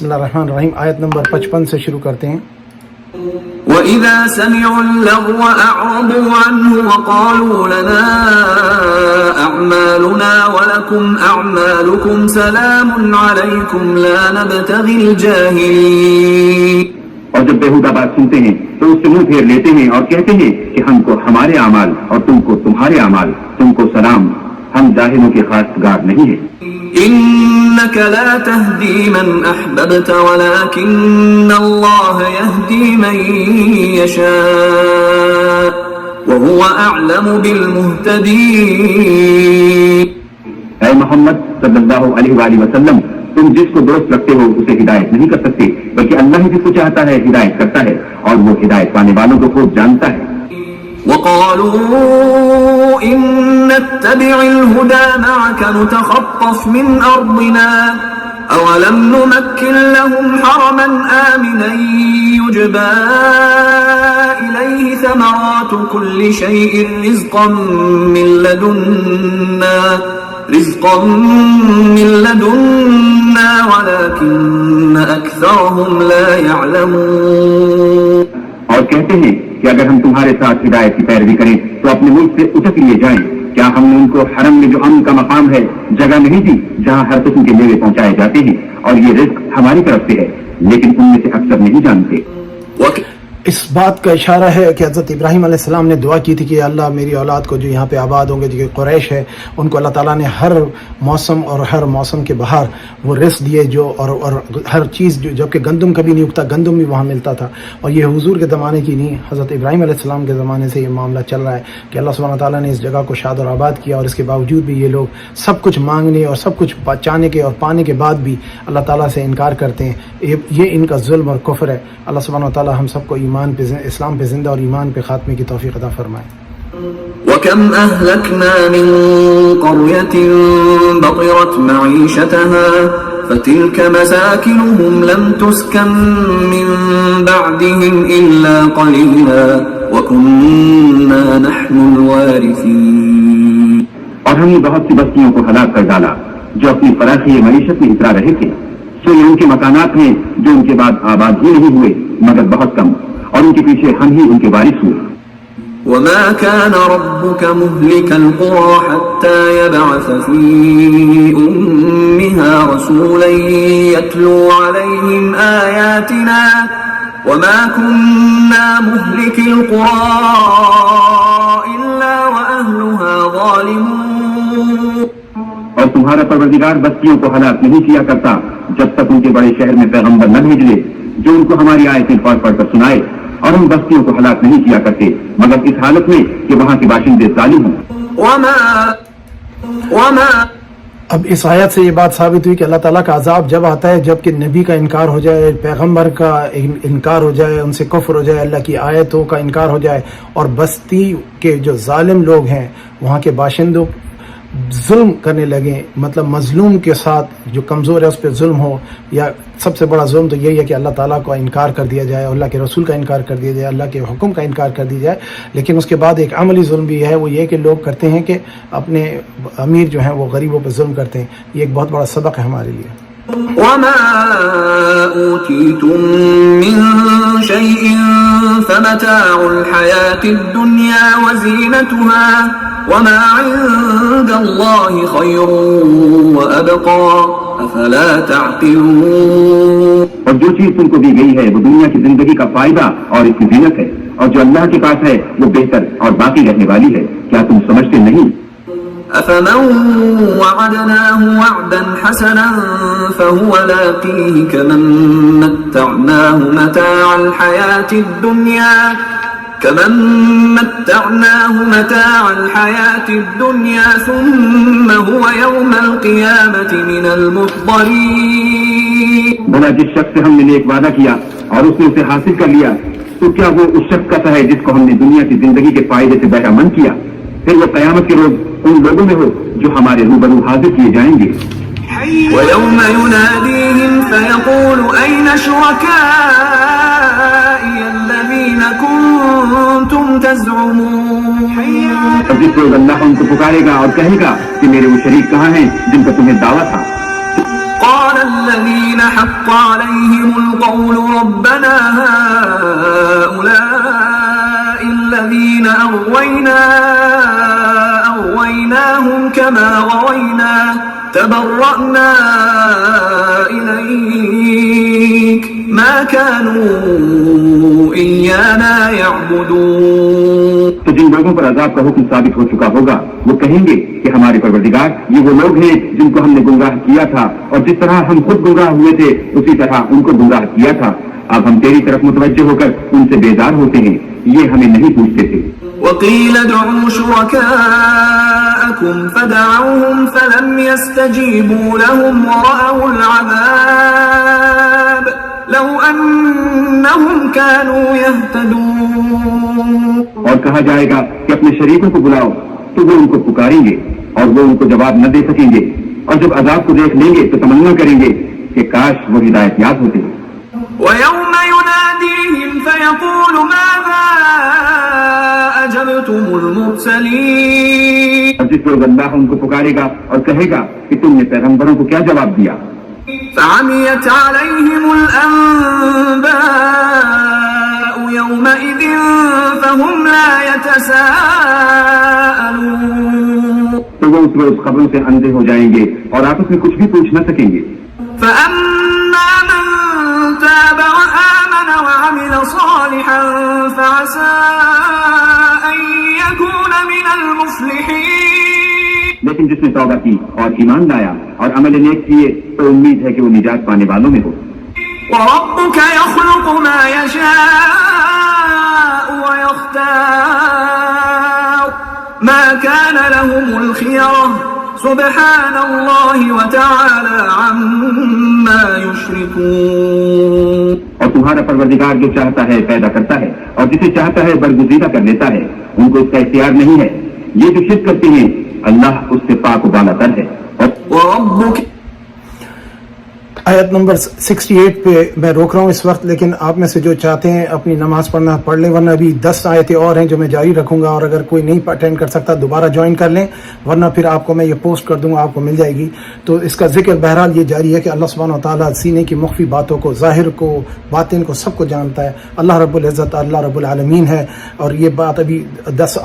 بسم اللہ الرحمن الرحیم، آیت نمبر 55 سے شروع کرتے ہیں۔ وَإِذَا سَمِعُوا اللَّغْوَ أَعْرَضُوا عَنْهُ وَقَالُوا لَنَا أَعْمَالُنَا وَلَكُمْ أَعْمَالُكُمْ سَلَامٌ عَلَيْكُمْ لَا نَبْتَغِي الْجَاهِلِينَ۔ اور جب بیہودہ بات سنتے ہیں تو اس سے منہ پھیر لیتے ہیں اور کہتے ہیں کہ ہم کو ہمارے اعمال اور تم کو تمہارے اعمال، تم کو سلام، ہم جاہلوں کے خواستگار نہیں ہیں۔ إنك لا تهدي من أحببت ولكن الله يهدي من يشاء وهو أعلم بالمهتدين۔ اے محمد صلی اللہ علیہ وآلہ وسلم، تم جس کو درست رکھتے ہو اسے ہدایت نہیں کر سکتے، بلکہ اللہ جس کو چاہتا ہے ہدایت کرتا ہے، اور وہ ہدایت پانے والوں کو خوب جانتا ہے۔ وقالوا إن نتبع الهدى معك نتخطف من أرضنا أولم نمكن لهم حرما آمنا يجبى إليه ثمرات كل شيء رزقا من لدنا ولكن أكثرهم لا يعلمون۔ اور کہتے ہیں کہ اگر ہم تمہارے ساتھ ہدایت کی پیروی کریں تو اپنے ملک سے اٹھک لیے جائیں، کیا ہم نے ان کو حرم میں جو امن کا مقام ہے جگہ نہیں دی جہاں ہر قسم کے میوے پہنچائے جاتے ہیں، اور یہ رزق ہماری طرف سے ہے، لیکن ان میں سے اکثر نہیں جانتے۔ اس بات کا اشارہ ہے کہ حضرت ابراہیم علیہ السلام نے دعا کی تھی کہ اللہ میری اولاد کو جو یہاں پہ آباد ہوں گے، جو کہ قریش ہے، ان کو اللہ تعالیٰ نے ہر موسم اور ہر موسم کے باہر وہ رزق دیے، جو اور ہر چیز جو جبکہ گندم کبھی نہیں اگتا، گندم بھی وہاں ملتا تھا۔ اور یہ حضور کے زمانے کی نہیں، حضرت ابراہیم علیہ السلام کے زمانے سے یہ معاملہ چل رہا ہے کہ اللہ سبحانہ تعالیٰ نے اس جگہ کو شاد اور آباد کیا، اور اس کے باوجود بھی یہ لوگ سب کچھ مانگنے اور سب کچھ چاہنے کے اور پانے کے بعد بھی اللہ تعالیٰ سے انکار کرتے ہیں۔ یہ ان کا ظلم اور کفر ہے۔ اللہ سبحانہ تعالیٰ ہم سب کو ایمان پہ، اسلام پہ زندہ اور ایمان پہ خاتمے کی توفیق عطا فرمائے۔ وَكَمْ أَهْلَكْنَا مِنْ قَرْيَةٍ بَطِرَتْ مَعِيشَتَهَا فَتِلْكَ مَسَاكِنُهُمْ لَمْ تُسْكَنْ مِنْ بَعْدِهِمْ إِلَّا قَلِيلًا وَكُنَّا نَحْنُ الْوَارِثِينَ۔ اور ہم نے بہت سی بستیوں کو ہلاک کر ڈالا جو اپنی فراخی معیشت میں اترا رہے تھے، سو یہ ان کے مکانات ہیں جو ان کے بعد آباد ہی نہیں ہوئے مگر بہت کم، اور ان کے پیچھے ہم ہی ان کے وارث ہوئے۔ وَمَا كَانَ رَبُّكَ مُهْلِكَ الْقُرَى حَتَّى يَبْعَثَ فِي أُمِّهَا رَسُولًا يَتْلُو عَلَيْهِمْ آيَاتِنَا وَمَا كُنَّا مُهْلِكِ الْقُرَى إِلَّا وَأَهْلُهَا ظَالِمُونَ۔ اور تمہارا پروردگار بستیوں کو ہلاک نہیں کیا کرتا جب تک ان کے بڑے شہر میں پیغمبر نہ بھیج لے جو ان کو ہماری آیتیں پڑھ کر سنائے، اور ہم بستیوں کو ہلاک نہیں کیا کرتے مگر اس حالت میں کہ وہاں کے باشندے ظالم ہوں۔ اب اس آیت سے یہ بات ثابت ہوئی کہ اللہ تعالیٰ کا عذاب جب آتا ہے جب کہ نبی کا انکار ہو جائے، پیغمبر کا انکار ہو جائے، ان سے کفر ہو جائے، اللہ کی آیتوں کا انکار ہو جائے، اور بستی کے جو ظالم لوگ ہیں وہاں کے باشندوں ظلم کرنے لگیں، مطلب مظلوم کے ساتھ جو کمزور ہے اس پہ ظلم ہو، یا سب سے بڑا ظلم تو یہی ہے کہ اللہ تعالیٰ کو انکار کر دیا جائے، اللہ کے رسول کا انکار کر دیا جائے، اللہ کے حکم کا انکار کر دیا جائے۔ لیکن اس کے بعد ایک عملی ظلم بھی ہے، وہ یہ کہ لوگ کرتے ہیں کہ اپنے امیر جو ہیں وہ غریبوں پہ ظلم کرتے ہیں۔ یہ ایک بہت بڑا سبق ہے ہمارے لیے۔ وَمَا أُوتِيتُم مِّن شَيْءٍ فَمَتَاعُ الْحَيَاةِ الدُّنْيَا وَزِينَتُهَا وَمَا عِندَ اللَّهِ خَيْرٌ وَأَبْقَىٰ أَفَلَا تَعْقِلُونَ۔ اور جو چیز تم کو دی گئی ہے وہ دنیا کی زندگی کا فائدہ اور اس کی زینت ہے، اور جو اللہ کے پاس ہے وہ بہتر اور باقی رہنے والی ہے، کیا تم سمجھتے نہیں؟ أَفَمَن وَعَدْنَاهُ وَعْدًا حَسَنًا فَهُوَ لَاقِيهِ كَمَن مَّتَّعْنَاهُ مَتَاعَ الْحَيَاةِ الدُّنْيَا ثُمَّ هُوَ يَوْمَ الْقِيَامَةِ مِنَ الْمُحْضَرِينَ۔ بھلا جس شخص سے ہم نے ایک وعدہ کیا اور اس نے اسے حاصل کر لیا، تو کیا وہ اس شخص کا سا ہے جس کو ہم نے دنیا کی زندگی کے فائدے سے بہرہ مند کیا؟ پھر وہ قیامت کے روز ان لوگوں میں ہو جو ہمارے روبرو حاضر کیے جائیں گے۔ وَيَوْمَ يُنَادِيهِمْ فَيَقُولُ أَيْنَ شُرَكَائِيَ الَّذِينَ كُنتُمْ تَزْعُمُونَ۔ جس روز اللہ ان کو پکارے گا اور کہے گا کہ میرے وہ شریک کہاں ہیں جن کا تمہیں دعویٰ تھا۔ قال الذين حق عليهم القول ربنا هؤلاء الذين أغويناهم كما غوينا تبرأنا إليك ما كانوا إيانا يعبدون. تو جن لوگوں پر عذاب کا حکم ثابت ہو چکا ہوگا وہ کہیں گے کہ ہمارے پروردگار یہ وہ لوگ ہیں جن کو ہم نے گمراہ کیا تھا، اور جس طرح ہم خود گمراہ ہوئے تھے اسی طرح ان کو گمراہ کیا تھا. اب ہم تیری طرف متوجہ ہو کر ان سے بیزار ہوتے ہیں، یہ ہمیں نہیں پوچھتے تھے. وقيل ادعوا شركاءكم فدعوهم فلم يستجيبوا لهم ورأوا العذاب لو أنهم كانوا يهتدون. اور کہا جائے گا کہ اپنے شریکوں کو بلاؤ تو وہ ان کو پکاریں گے اور وہ ان کو جواب نہ دے سکیں گے، اور جب عذاب کو دیکھ لیں گے تو تمنا کریں گے کہ کاش وہ ہدایت یاب ہوتے. ويوم يناديهم فيقول ماذا أجبتم المرسلين. اور جس روز اللہ ان کو پکارے گا اور کہے گا کہ تم نے پیغمبروں کو کیا جواب دیا. فعميت عليهم الأنباء يومئذ فهم لا يتساءلون. تو وہ اس روز خبروں سے اندھے ہو جائیں گے اور آپس میں کچھ بھی پوچھ نہ سکیں گے. فأما من تاب وآمن وعمل صالحا فعسى أن يكون من المفلحين. لیکن جس نے توبہ کی اور ایمان لایا اور عمل نیک کیے تو امید ہے کہ وہ نجات پانے والوں میں ہو. وربك يخلق ما يشاء ويختار ما كان لهم الخيرة سبحان الله وتعالى عما يشركون. اور تمہارا پروردگار جو چاہتا ہے پیدا کرتا ہے اور جسے چاہتا ہے برگزیدہ کر لیتا ہے، ان کو اس کا اختیار نہیں ہے. یہ جو شرک کرتے ہیں اللہ اس سے پاک و بالا تر ہے. وربك آیت نمبر 68 پہ میں روک رہا ہوں اس وقت، لیکن آپ میں سے جو چاہتے ہیں اپنی نماز پڑھنا پڑھ لیں، ورنہ ابھی 10 آیتیں اور ہیں جو میں جاری رکھوں گا، اور اگر کوئی نہیں اٹینڈ کر سکتا دوبارہ جوائن کر لیں، ورنہ پھر آپ کو میں یہ پوسٹ کر دوں گا، آپ کو مل جائے گی. تو اس کا ذکر بہرحال یہ جاری ہے کہ اللہ سبحانہ و تعالیٰ سینے کی مخفی باتوں کو، ظاہر کو، باطن کو، سب کو جانتا ہے. اللہ رب العزت اللہ رب العالمین ہے. اور یہ بات ابھی 20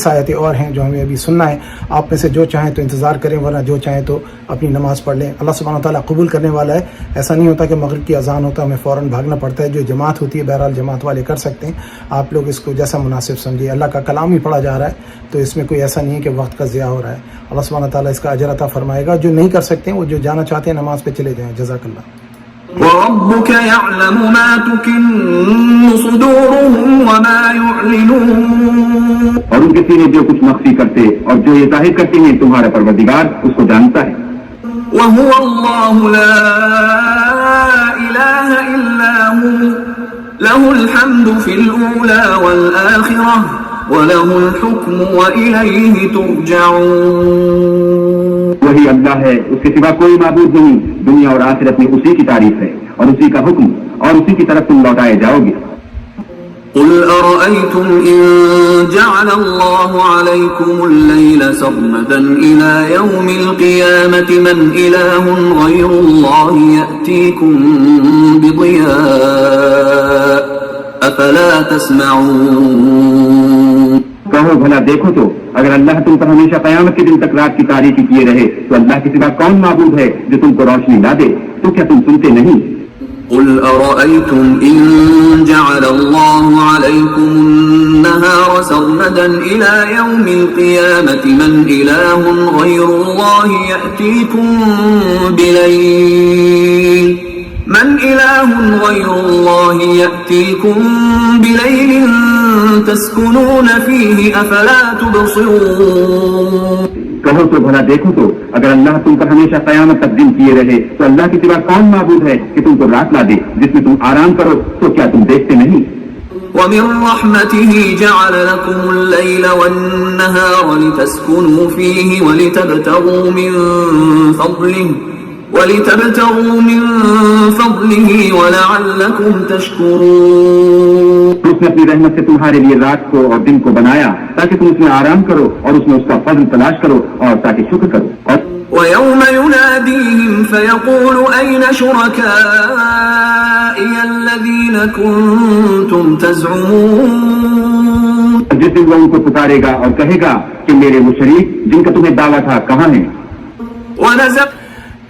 آیتیں اور ہیں جو ہمیں ابھی سننا ہے. آپ میں سے جو چاہیں تو انتظار کریں، ورنہ جو چاہیں تو اپنی نماز پڑھ لیں. اللہ سبحانہ و تعالیٰ قبول کرنے والا ہے. ایسا نہیں ہوتا کہ مغرب کی اذان ہوتا ہمیں فوراً بھاگنا پڑتا ہے. جو جماعت ہوتی ہے بہرحال جماعت والے کر سکتے ہیں. آپ لوگ اس کو جیسا مناسب سمجھیے. اللہ کا کلام ہی پڑھا جا رہا ہے تو اس میں کوئی ایسا نہیں ہے کہ وقت کا ضیاع ہو رہا ہے. اللہ سبحانہ تعالیٰ اس کا اجر عطا فرمائے گا. جو نہیں کر سکتے ہیں وہ جو جانا چاہتے ہیں نماز پہ چلے جائیں. جزاک اللہ. وربك يعلم ما تكن صدورهم وما يعلنون. اور ان کے سینے جو کچھ مخفی کرتے اور جو یہ ظاہر کرتے ہیں تمہارا پروردگار اس کو جانتا ہے. وهو الله لا إله إلا هو له الحمد في الأولى والآخرة وله الحكم وإليه ترجعون. وہی اللہ ہے، اس کے سوا کوئی معبود نہیں. دنیا اور آخرت میں اسی کی تعریف ہے اور اسی کا حکم اور اسی کی طرف تم لوٹائے جاؤ گے. قل أرأيتم إن جعل الله عليكم الليل سرمدا إلى يوم القيامة من إله غير الله يأتيكم بضياء أفلا تسمعون. کہو بھلا دیکھو تو اگر اللہ تم پر ہمیشہ قیامت کے دن تک رات کی تاریکی کیے رہے تو اللہ کے سوا کون معبود ہے جو تم کو روشنی لا دے؟ تو کیا تم سنتے نہیں؟ قل أرأيتم إن جعل الله عليكم النهار سرمدا إلى يوم القيامة من إله غير الله يأتيكم بليل تسكنون فيه أفلا تبصرون. کہو تو بھلا دیکھو تو اگر اللہ تم پر ہمیشہ قیامت تک دن کیے رہے تو اللہ کے سوا کون معبود ہے کہ تم کو رات لا دے جس میں تم آرام کرو؟ تو کیا تم دیکھتے نہیں؟ ومن رحمته جعل لكم الليل والنهار لتسكنوا فيه ولتبتغوا من فضله ولعلكم تشكرون. اس نے اپنی رحمت سے تمہارے لیے رات کو اور دن کو بنایا تاکہ تم اس میں آرام کرو اور اس میں اس کا فضل تلاش کرو اور تاکہ شکر کرو. ويوم يناديهم فيقول أين شركائي الذين كنتم تزعمون. جس دن وہ ان کو پکارے گا اور کہے گا کہ میرے وہ شریک جن کا تمہیں دعویٰ تھا کہاں ہیں. ونزق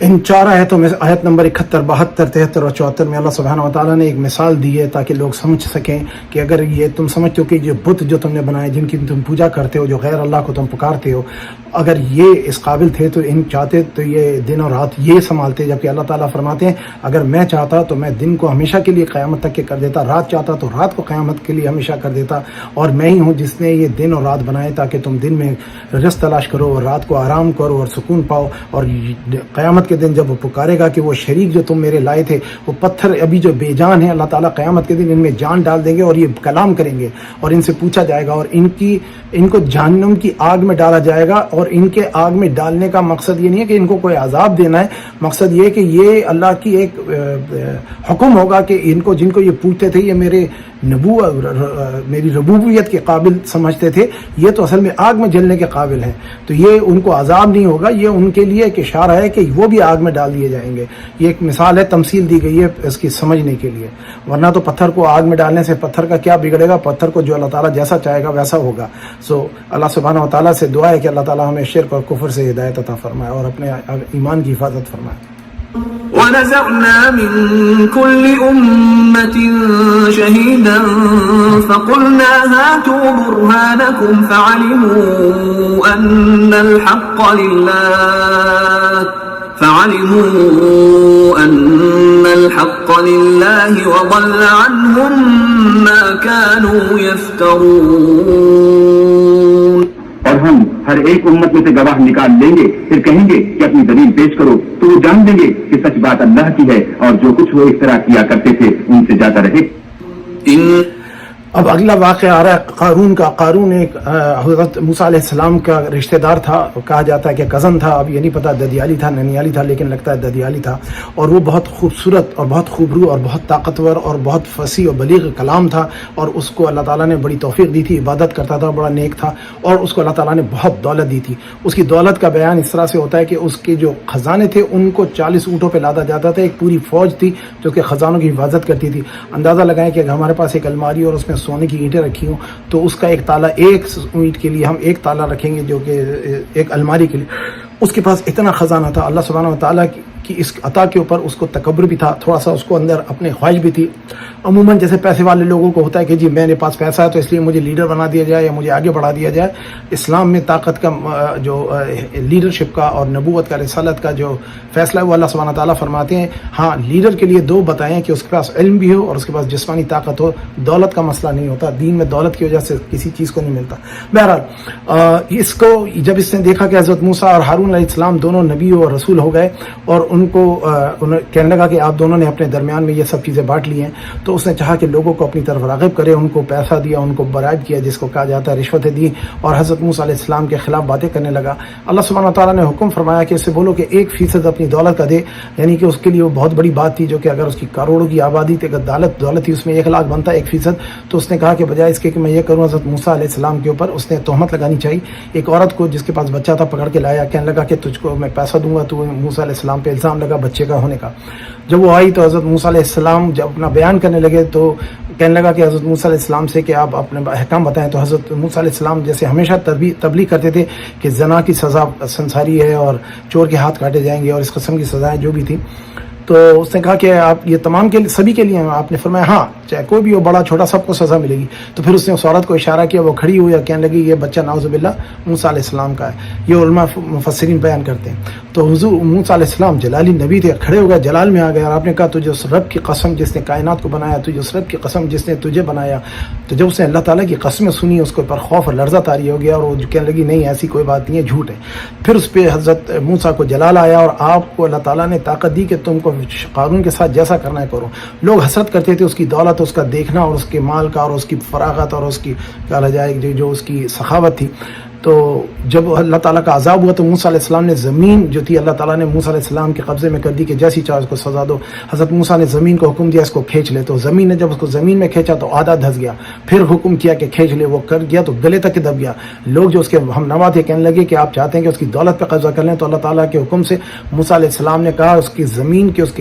ان 4 آیتوں میں آیت نمبر 71, 72, 73 اور 74 میں اللہ سبحانہ و تعالیٰ نے ایک مثال دی ہے تاکہ لوگ سمجھ سکیں کہ اگر یہ تم سمجھتے ہو کہ جو بت جو تم نے بنائے جن کی تم پوجا کرتے ہو, جو غیر اللہ کو تم پکارتے ہو, اگر یہ اس قابل تھے تو ان چاہتے تو یہ دن اور رات یہ سنبھالتے, جبکہ اللہ تعالیٰ فرماتے ہیں اگر میں چاہتا تو میں دن کو ہمیشہ کے لیے قیامت تک کے کر دیتا, رات چاہتا تو رات کو قیامت کے لیے ہمیشہ کر دیتا, اور میں ہی ہوں جس نے یہ دن اور رات بنائے تاکہ تم دن میں رزق تلاش کرو اور رات کو آرام کرو اور سکون پاؤ, اور قیامت کے دن جب وہ پکارے گا کہ وہ شریک جو تم میرے لائے تھے وہ پتھر ابھی جو بے جان ہیں, اللہ تعالیٰ قیامت کے دن ان میں جان ڈال دیں گے اور یہ کلام کریں گے اور ان سے پوچھا جائے گا, اور ان کو جہنم کی آگ میں ڈالا جائے گا. اور ان کے آگ میں ڈالنے کا مقصد یہ نہیں ہے کہ ان کو کوئی عذاب دینا ہے, مقصد یہ ہے کہ یہ اللہ کی ایک حکم ہوگا کہ ان کو جن کو یہ پوچھتے تھے یہ میری ربوبیت کے قابل سمجھتے تھے, یہ تو اصل میں آگ میں جلنے کے قابل ہیں, تو یہ ان کو عذاب نہیں ہوگا, یہ ان کے لیے ایک اشارہ ہے کہ وہ بھی آگ میں ڈال دیے جائیں گے. یہ ایک مثال ہے, تمثیل دی گئی ہے اس کی سمجھنے کے لیے, ورنہ تو پتھر کو آگ میں ڈالنے سے پتھر کا کیا بگڑے گا, پتھر کو جو اللہ تعالیٰ جیسا چاہے گا ویسا ہوگا. سو اللہ سبحانہ و تعالیٰ سے دعا ہے کہ اللہ تعالیٰ ہمیں شرک اور کفر سے ہدایت عطا فرمائے اور اپنے ایمان کی حفاظت فرمائے. ونزعنا من كل أمة شهيدا فقلنا هاتوا برهانكم فعلموا أن الحق لله وضل عنهم ما كانوا يفترون. اور ہم ہر ایک امت میں سے گواہ نکال لیں گے, پھر کہیں گے کہ اپنی دلیل پیش کرو, تو وہ جان لیں گے کہ سچ بات اللہ کی ہے اور جو کچھ وہ اس طرح کیا کرتے تھے ان سے جاتا رہے. اب اگلا واقعہ آ رہا ہے قارون کا. قارون ایک حضرت موسیٰ علیہ السلام کا رشتہ دار تھا, کہا جاتا ہے کہ کزن تھا, اب یہ نہیں پتا ددیالی تھا ننیالی تھا, لیکن لگتا ہے ددیالی تھا, اور وہ بہت خوبصورت اور بہت خوبرو اور بہت طاقتور اور بہت فصیح اور بلیغ کلام تھا, اور اس کو اللہ تعالیٰ نے بڑی توفیق دی تھی, عبادت کرتا تھا, بڑا نیک تھا, اور اس کو اللہ تعالیٰ نے بہت دولت دی تھی. اس کی دولت کا بیان اس طرح سے ہوتا ہے کہ اس کے جو خزانے تھے ان کو 40 اونٹوں پہ لادا جاتا تھا, ایک پوری فوج تھی جو کہ خزانوں کی حفاظت کرتی تھی. اندازہ لگائیں کہ ہمارے پاس ایک الماری اور اس میں سونے کی اینٹیں رکھی ہوں, تو اس کا ایک تالا, ایک اینٹ کے لیے ہم ایک تالا رکھیں گے جو کہ ایک الماری کے لیے. اس کے پاس اتنا خزانہ تھا. اللہ سبحانہ و تعالیٰ کی اس عطا کے اوپر اس کو تکبر بھی تھا, تھوڑا سا اس کو اندر اپنے خواہش بھی تھی. عموماً جیسے پیسے والے لوگوں کو ہوتا ہے کہ جی میرے پاس پیسہ ہے تو اس لیے مجھے لیڈر بنا دیا جائے یا مجھے آگے بڑھا دیا جائے. اسلام میں طاقت کا جو لیڈرشپ کا اور نبوت کا رسالت کا جو فیصلہ ہے وہ اللہ سبحانہ تعالیٰ فرماتے ہیں ہاں لیڈر کے لیے 2 بتائیں کہ اس کے پاس علم بھی ہو اور اس کے پاس جسمانی طاقت ہو. دولت کا مسئلہ نہیں ہوتا, دین میں دولت کی وجہ سے کسی چیز کو نہیں ملتا. بہرحال اس کو جب اس نے دیکھا کہ حضرت موسیٰ اور ہارون علیہ السلام دونوں نبی اور رسول ہو گئے اور ان کو کہنے لگا کہ آپ دونوں نے اپنے درمیان میں یہ سب چیزیں بانٹ لی ہیں, تو اس نے چاہا کہ لوگوں کو اپنی طرف راغب کرے, ان کو پیسہ دیا, ان کو برائب کیا جس کو کہا جاتا ہے رشوتیں دی, اور حضرت موسیٰ علیہ السلام کے خلاف باتیں کرنے لگا. اللہ سبحانہ تعالیٰ نے حکم فرمایا کہ اسے بولو کہ 1% اپنی دولت کا دے, یعنی کہ اس کے لیے وہ بہت بڑی بات تھی جو کہ اگر اس کی کروڑوں کی آبادی تھی, اگر دولت تھی اس میں 1 لاکھ بنتا 1%, تو اس نے کہا کہ بجائے اس کے کہ میں یہ کروں حضرت موسیٰ علیہ السلام کے اوپر اس نے تہمت لگانی چاہیے. ایک عورت کو جس کے پاس بچہ تھا پکڑ کے لایا, کہنے لگا کہ تجھ کو میں پیسہ دوں گا, تو موسیٰ علیہ السلام پہ الزام لگا بچے کا ہونے کا. جب وہ آئی تو حضرت موسیٰ علیہ السلام جب اپنا بیان کرنے لگے تو کہنے لگا کہ حضرت موسیٰ علیہ السلام سے کہ آپ اپنے احکام بتائیں. تو حضرت موسیٰ علیہ السلام جیسے ہمیشہ تبلیغ کرتے تھے کہ زنا کی سزا سنساری ہے اور چور کے ہاتھ کاٹے جائیں گے اور اس قسم کی سزائیں جو بھی تھیں, تو اس نے کہا کہ آپ یہ تمام کے سبھی کے لیے ہیں. آپ نے فرمایا ہاں چاہے کوئی بھی ہو, بڑا چھوٹا, سب کو سزا ملے گی. تو پھر اس نے اس عورت کو اشارہ کیا, وہ کھڑی ہوئی اور کہنے لگی یہ بچہ نعوذ باللہ موسیٰ علیہ السلام کا ہے. یہ علماء مفسرین بیان کرتے ہیں. تو حضور موسیٰ علیہ السلام جلالی نبی تھے, کھڑے ہو گئے, جلال میں آ گئے, اور آپ نے کہا تجھے اس رب کی قسم جس نے کائنات کو بنایا, تجھے اس رب کی قسم جس نے تجھے بنایا. تو جب اس نے اللہ تعالیٰ کی قسمیں سنی اس کے اوپر خوف اور لرزہ طاری ہو گیا, اور وہ کہنے لگی نہیں ایسی کوئی بات نہیں ہے, جھوٹ ہے. پھر اس پہ حضرت موسیٰ کو جلال آیا اور آپ کو اللہ تعالیٰ نے طاقت دی کہ تم کو قارون کے ساتھ جیسا کرنا ہے کرو. لوگ حسرت کرتے تھے اس کی دولت, اس کا دیکھنا اور اس کے مال کا اور اس کی فراغت اور اس کی کہا جائے جو اس کی سخاوت تھی. تو جب اللہ تعالیٰ کا عذاب ہوا تو موسیٰ علیہ السلام نے زمین جو تھی اللہ تعالیٰ نے موسیٰ علیہ السلام کے قبضے میں کر دی کہ جیسی چاہے اس کو سزا دو. حضرت موسیٰ نے زمین کو حکم دیا اس کو کھینچ لے, تو زمین نے جب اس کو زمین میں کھینچا تو آدھا دھس گیا. پھر حکم کیا کہ کھینچ لے, وہ کر گیا تو گلے تک دب گیا. لوگ جو اس کے ہم نوا تھے کہنے لگے کہ آپ چاہتے ہیں کہ اس کی دولت پہ قبضہ کر لیں, تو اللہ تعالیٰ کے حکم سے موسیٰ علیہ السلام نے کہا اس کی زمین کے اس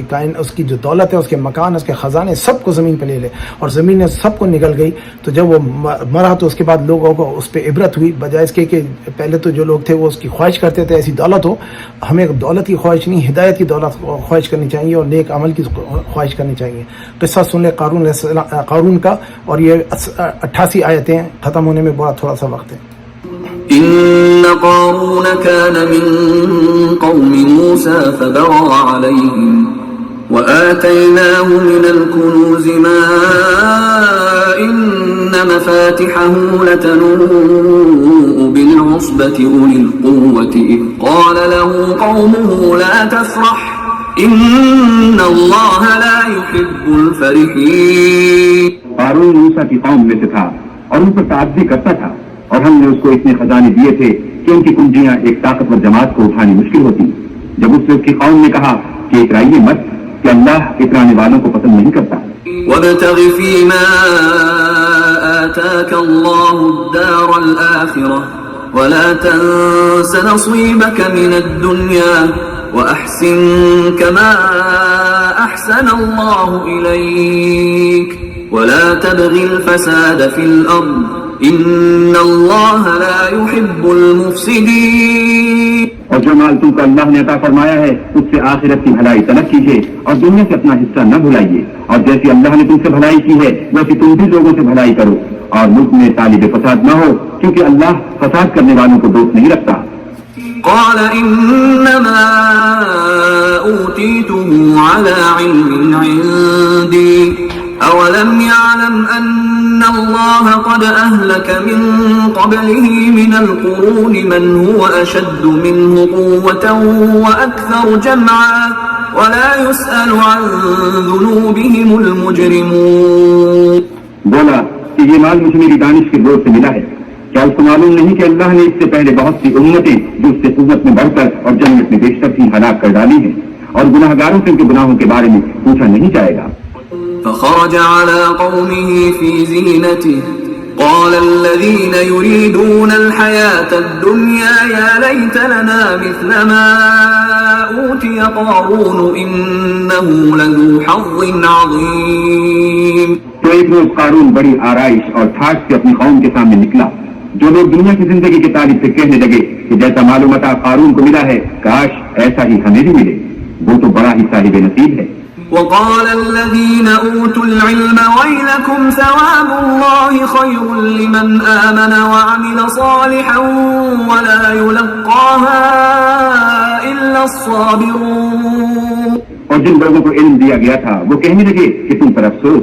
کی جو دولت ہے, اس کے مکان, اس کے خزانے سب کو زمین پہ لے لے, اور زمین نے سب کو نگل گئی. تو جب وہ مرا تو اس کے بعد لوگوں کو اس پہ عبرت ہوئی, بجائے اس کے کہ پہلے تو جو لوگ تھے وہ اس کی خواہش کرتے تھے ایسی دولت ہو. ہمیں دولت کی خواہش نہیں, ہدایت کی دولت خواہش کرنی چاہیے اور نیک عمل کی خواہش کرنی چاہیے. قصہ سن لے قارون کا, اور یہ 88 آیتیں ختم ہونے میں بڑا تھوڑا سا وقت ہے. إن قارون كان من قوم موسى فبغى عليهم وآتيناه من الكنوز ما إن مفاتحه لتنوء بالعصبة أولي القوة إذ قال له قومه لا تفرح إن الله لا يحب الفرحين. قارون موسیٰ کی قوم میں سے تھا اور ان پر تعدی کرتا تھا, اور ہم نے اس کو اتنے خزانے دیے تھے کہ ان کی کنجیاں ایک طاقتور جماعت کو اٹھانی مشکل ہوتی. جب اس نے اس کی قوم نے کہا کہ اترائیے مت کہ اللہ اترانے والوں کو پسند نہیں کرتا. وابتغ فيما آتاك الله الدار الآخرة ولا تنس نصيبك من الدنيا وأحسن كما أحسن الله إليك ولا تبغ الفساد في الأرض إن الله لا يحب المفسدين. اور جو مال تم کو اللہ نے عطا فرمایا ہے اس سے آخرت کی بھلائی طلب کیجیے اور دنیا سے اپنا حصہ نہ بھلائیے, اور جیسی اللہ نے تم سے بھلائی کی ہے ویسی تم بھی لوگوں سے بھلائی کرو, اور ملک میں طالب فساد نہ ہو کیونکہ اللہ فساد کرنے والوں کو دوست نہیں رکھتا. قال إنما أوتيته على علم عندي أولم يعلم أن الله قد أهلك من قبله من القرون من هو أشد منه قوة وأكثر جمعا ولا يسأل عن ذنوبهم المجرمون. بولا کہ یہ مال مجھے میری دانش کے زور سے ملا ہے, کیا اس کو معلوم نہیں کہ اللہ نے اس سے پہلے بہت سی امتیں جو اس سے قوت میں بڑھ کر اور جنت میں بیشتر تھی ہلاک کر ڈالی ہیں, اور گناہ گاروں سے ان کے گناہوں کے بارے میں پوچھا نہیں جائے گا. فخرج على قومه في زينته قال الذين يريدون الحياة الدنيا يا ليت لنا مثل ما أوتي قارون إنه لذو حظ عظيم. تو ایک روز قارون بڑی آرائش اور ٹھاٹ سے اپنی قوم کے سامنے نکلا. جو لوگ دنیا کی زندگی کے طالب سے کہنے لگے کہ جیسا معلومات قارون کو ملا ہے کاش ایسا ہی ہمیں بھی ملے, وہ تو بڑا ہی صاحب نصیب ہے. وقال الذين أوتوا العلم ويلكم ثواب الله خير لمن آمن وعمل صالحا ولا يلقاها إلا الصابرون. اور جن لوگوں کو علم دیا گیا تھا وہ کہنے لگے کہ تم پر افسوس,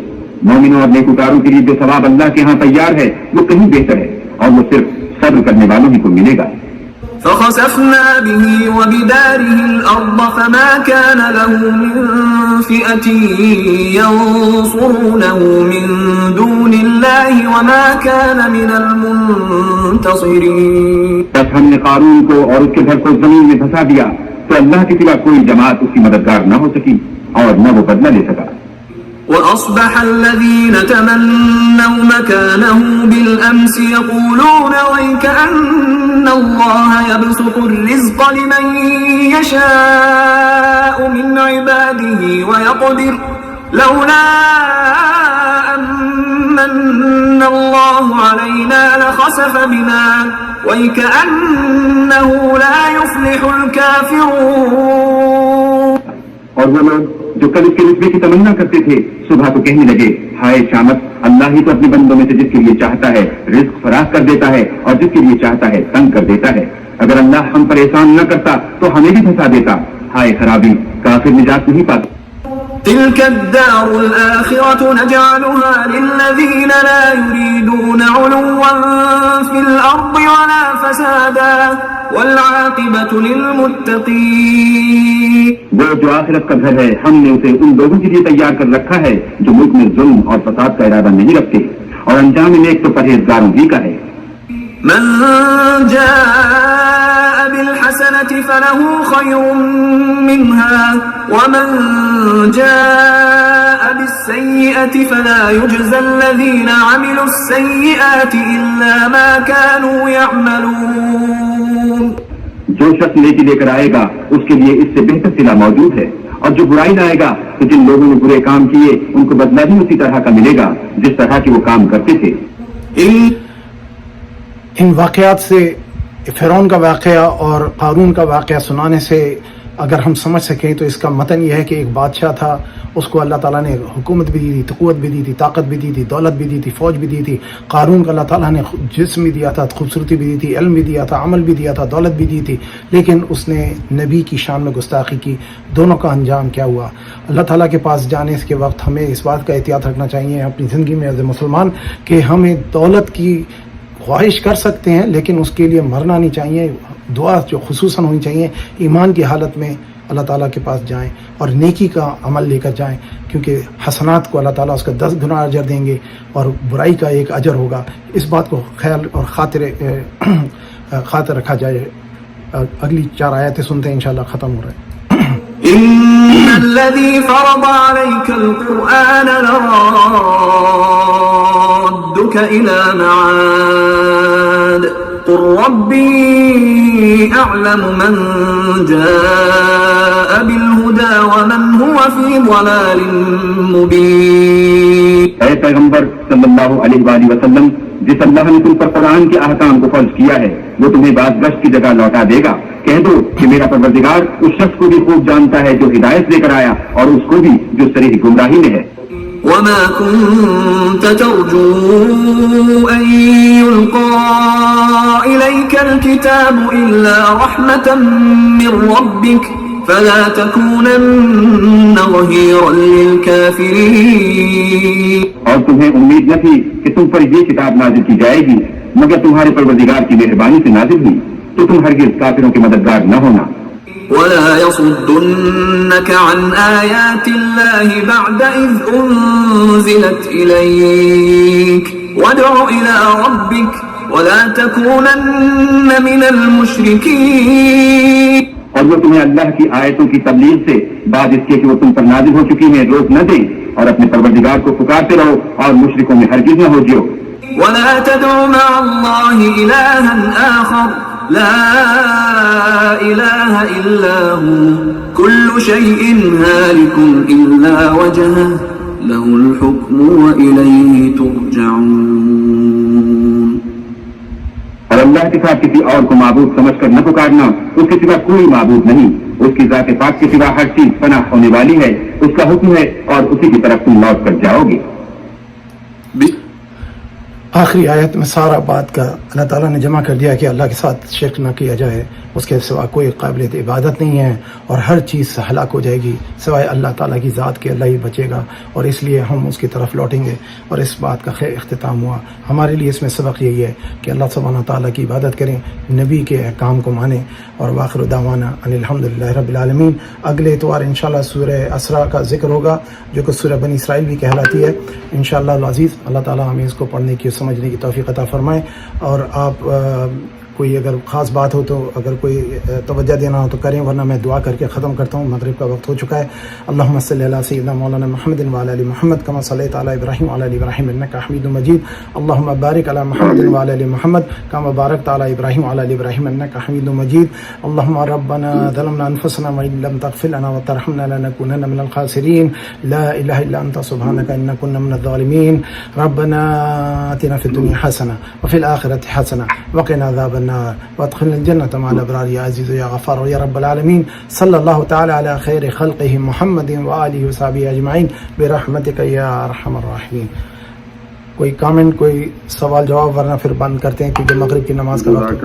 مومنوں اور نیکوکاروں کے لیے جو ثواب اللہ کے ہاں تیار ہے وہ کہیں بہتر ہے, اور وہ صرف صبر کرنے والوں ہی کو ملے گا. فخسفنا به وبداره الأرض فما كان له من فئة ينصرونه من دون الله وما كان من المنتصرين. بس ہم نے قارون کو اور اس کے گھر کو زمین میں دھسا دیا تو اللہ کے سوا کوئی جماعت اس کی مددگار نہ ہو سکی اور نہ وہ بدلہ لے سکا. وأصبح الذين تمنوا مكانه بالأمس يقولون ويكأن الله يبسط الرزق لمن يشاء من عباده ويقدر لولا أمن الله علينا لخسف بنا ويكأنه لا يفلح الكافرون. اور وہ لوگ جو کل اس کے رتبے کی تمنا کرتے تھے صبح کو کہنے لگے ہائے شامت, اللہ ہی تو اپنے بندوں میں سے جس کے لیے چاہتا ہے رزق فراخ کر دیتا ہے اور جس کے لیے چاہتا ہے تنگ کر دیتا ہے. اگر اللہ ہم پر احسان نہ کرتا تو ہمیں بھی پھنسا دیتا. ہائے خرابی, کافر نجات نہیں پاتا. تلك الدار الآخرة نجعلها للذين لا يريدون علوا في الأرض ولا فسادا والعاقبة للمتقين. وہ جو آخرت کا گھر ہے ہم نے اسے ان لوگوں کے لیے تیار کر رکھا ہے جو ملک میں ظلم اور فساد کا ارادہ نہیں رکھتے, اور انجام نیک تو پرہیزگاروں ہی کا ہے. من جاء بالحسنة فله خير منها ومن جاء بالسيئة فلا يجزى الذين عملوا السيئات إلا ما كانوا يعملون. جو شخص نیکی لے کر آئے گا اس کے لیے اس سے بہتر صلہ موجود ہے، اور جو برائی لائے گا تو جن لوگوں نے برے کام کیے ان کو بدلہ بھی اسی طرح کا ملے گا جس طرح کے وہ کام کرتے تھے. ان واقعات سے فرعون کا واقعہ اور قارون کا واقعہ سنانے سے اگر ہم سمجھ سکیں تو اس کا متن یہ ہے کہ ایک بادشاہ تھا، اس کو اللہ تعالیٰ نے حکومت بھی دی تھی، قوت بھی دی تھی، طاقت بھی دی تھی، دولت بھی دی تھی، فوج بھی دی تھی. قارون کو اللہ تعالیٰ نے جسم بھی دیا تھا، خوبصورتی بھی دی تھی، علم بھی دیا تھا، عمل بھی دیا تھا، دولت بھی دی تھی، لیکن اس نے نبی کی شان میں گستاخی کی. دونوں کا انجام کیا ہوا؟ اللہ تعالیٰ کے پاس جانے کے وقت ہمیں اس بات کا احتیاط رکھنا چاہیے اپنی زندگی میں ایز اے مسلمان کہ ہمیں دولت کی خواہش کر سکتے ہیں لیکن اس کے لیے مرنا نہیں چاہیے. دعا جو خصوصاً ہونی چاہیے ایمان کی حالت میں اللہ تعالیٰ کے پاس جائیں اور نیکی کا عمل لے کر جائیں، کیونکہ حسنات کو اللہ تعالیٰ اس کا 10 گنا اجر دیں گے اور برائی کا 1 اجر ہوگا. اس بات کو خیال اور خاطر رکھا جائے. اگلی 4 آیتیں سنتے ہیں، انشاءاللہ ختم ہو رہا ہے. إن الذي فرض عليك القرآن لرادك إلى معاد قل ربي أعلم من جاء بالهدى ومن هو في ضلال مبين. اے پیغمبر صلی اللہ علیہ وآلہ وسلم، جس اللہ نے تم پر قرآن کے احکام کو فرض کیا ہے وہ تمہیں بعد گشت کی جگہ لوٹا دے گا. کہہ دو کہ میرا پروردگار اس شخص کو بھی خوب جانتا ہے جو ہدایت لے کر آیا اور اس کو بھی جو صریح گمراہی میں ہے. وما كنت ترجو أن يلقى إليك الكتاب إلا رحمة من ربك فلا تكونن ظهيرا للكافرين. اور تمہیں امید نہ تھی کہ تم پر یہ کتاب نازل کی جائے گی مگر تمہارے پروردگار کی مہربانی سے نازل ہوئی، تو تم ہرگز کافروں کے مددگار نہ ہونا. ولا يصدنك عن آيات الله بعد إذ أنزلت إليك وادع إلى ربك ولا تكونن من المشركين. اور وہ تمہیں اللہ کی آیتوں کی تبلیغ سے بعد اس کے کہ وہ تم پر نازل ہو چکی ہیں روک نہ دیں، اور اپنے پروردگار کو پکارتے رہو اور مشرکوں میں ہرگز نہ ہو جاؤ. ولا تدع مع الله إلها آخر لا إله إلا هو كل شيء هالك إلا وجهه له الحكم وإليه ترجعون. اور اللہ کے ساتھ کسی اور کو معبود سمجھ کر نہ پکارنا، اس کے سوا کوئی معبود نہیں، اس کی ذات پاک کے سوا ہر چیز پناہ ہونے والی ہے، اس کا حکم ہے اور اسی کی طرف تم لوٹ کر جاؤ گے. آخری آیت میں سارا بات کا اللہ تعالیٰ نے جمع کر دیا کہ اللہ کے ساتھ شرک نہ کیا جائے، اس کے سوا کوئی قابل عبادت نہیں ہے اور ہر چیز سے ہلاک ہو جائے گی سوائے اللہ تعالیٰ کی ذات کے. اللہ ہی بچے گا اور اس لیے ہم اس کی طرف لوٹیں گے. اور اس بات کا خیر اختتام ہوا. ہمارے لیے اس میں سبق یہی ہے کہ اللہ سبحانہ تعالیٰ کی عبادت کریں، نبی کے احکام کو مانیں، اور وآخر دعوانا ان الحمدللہ رب العالمین. اگلے اتوار انشاءاللہ سورہ اسراء کا ذکر ہوگا جو کہ سورہ بنی اسرائیل بھی کہلاتی ہے انشاءاللہ العزیز. اللہ تعالیٰ ہمیں اس کو پڑھنے کی سمجھنے کی توفیق عطا فرمائے. اور آپ کوئی اگر خاص بات ہو تو اگر کوئی توجہ دینا ہو تو کریں، ورنہ میں دعا کر کے ختم کرتا ہوں. مغرب کا وقت ہو چکا ہے. اللہم صلی علی سیدنا مولانا محمد وعلی ال محمد کما صلیت علی ابراہیم وعلی ال ابراہیم انک حمید مجید. اللہم بارک علی محمد وعلی ال محمد کما بارکت علی ابراہیم وعلی ال ابراہیم انک حمید مجید. اللہم ربنا ظلمنا انفسنا وان لم تغفر لنا وترحمنا لنکونن من الخاسرین. لا الہ الا انت سبحانک انا كنا من الظالمین. ربنا آتنا فی الدنیا حسنہ وفی الآخرۃ حسنہ وقنا عذاب النار وادخلنا الجنة مع الأبرار يا عزيز يا غفار يا رب العالمين. صلى الله تعالى على خير خلقه محمد وآله وصحبه أجمعين برحمتك يا أرحم الراحمين. کوئی کامنٹ، کوئی سوال جواب، ورنہ پھر بند کرتے ہیں کیونکہ مغرب کی نماز کا وقت